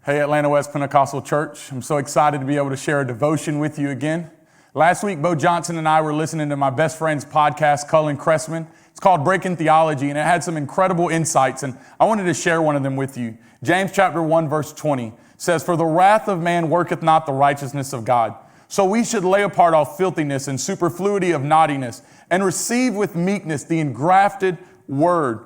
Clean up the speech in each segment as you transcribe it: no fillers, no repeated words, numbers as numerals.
Hey, Atlanta West Pentecostal Church. I'm so excited to be able to share a devotion with you again. Last week, Bo Johnson and I were listening to my best friend's podcast, Cullen Cressman. It's called Breaking Theology, and it had some incredible insights, and I wanted to share one of them with you. James chapter 1, verse 20 says, "For the wrath of man worketh not the righteousness of God. So we should lay apart all filthiness and superfluity of naughtiness, and receive with meekness the engrafted word,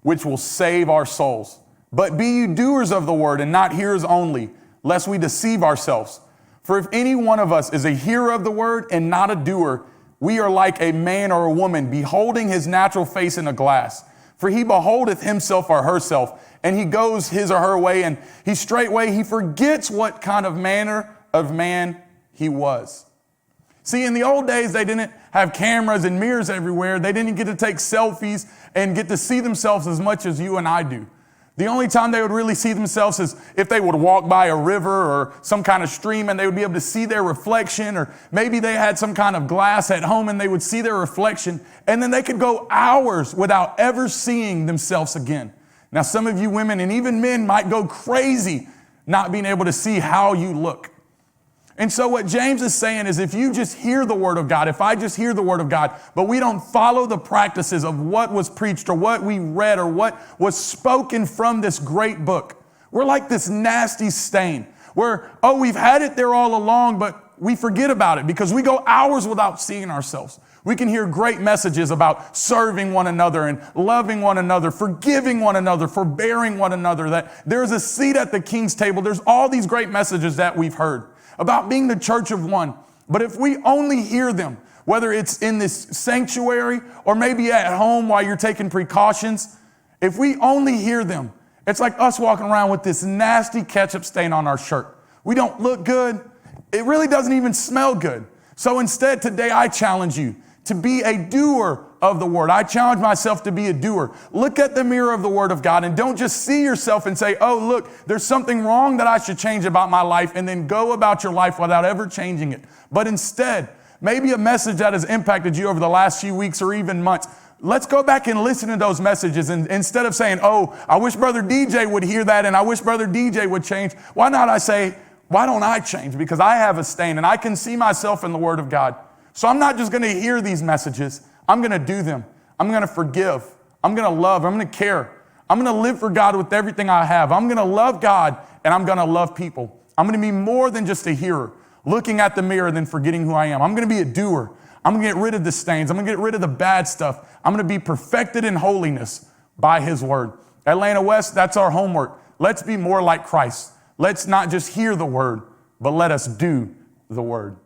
which will save our souls. But be you doers of the word, and not hearers only, lest we deceive ourselves. For if any one of us is a hearer of the word and not a doer, we are like a man or a woman beholding his natural face in a glass. For he beholdeth himself or herself, and he goes his or her way, and he forgets what kind of manner of man he was." See, in the old days, they didn't have cameras and mirrors everywhere. They didn't get to take selfies and get to see themselves as much as you and I do. The only time they would really see themselves is if they would walk by a river or some kind of stream and they would be able to see their reflection, or maybe they had some kind of glass at home and they would see their reflection, and then they could go hours without ever seeing themselves again. Now, some of you women and even men might go crazy not being able to see how you look. And so what James is saying is, if you just hear the word of God, if I just hear the word of God, but we don't follow the practices of what was preached or what we read or what was spoken from this great book, we're like this nasty stain where, we've had it there all along, but we forget about it because we go hours without seeing ourselves. We can hear great messages about serving one another and loving one another, forgiving one another, forbearing one another, that there's a seat at the king's table. There's all these great messages that we've heard about being the church of one. But if we only hear them, whether it's in this sanctuary or maybe at home while you're taking precautions, if we only hear them, it's like us walking around with this nasty ketchup stain on our shirt. We don't look good. It really doesn't even smell good. So instead, today I challenge you to be a doer of the word. I challenge myself to be a doer. Look at the mirror of the word of God and don't just see yourself and say, "Oh, look, there's something wrong that I should change about my life," and then go about your life without ever changing it. But instead, maybe a message that has impacted you over the last few weeks or even months, let's go back and listen to those messages. And instead of saying, "Oh, I wish Brother DJ would hear that and I wish Brother DJ would change," why not I say, "Why don't I change? Because I have a stain and I can see myself in the word of God. So I'm not just going to hear these messages. I'm going to do them. I'm going to forgive. I'm going to love. I'm going to care. I'm going to live for God with everything I have. I'm going to love God and I'm going to love people. I'm going to be more than just a hearer, looking at the mirror and then forgetting who I am. I'm going to be a doer. I'm going to get rid of the stains. I'm going to get rid of the bad stuff. I'm going to be perfected in holiness by His word." Atlanta West, that's our homework. Let's be more like Christ. Let's not just hear the word, but let us do the word.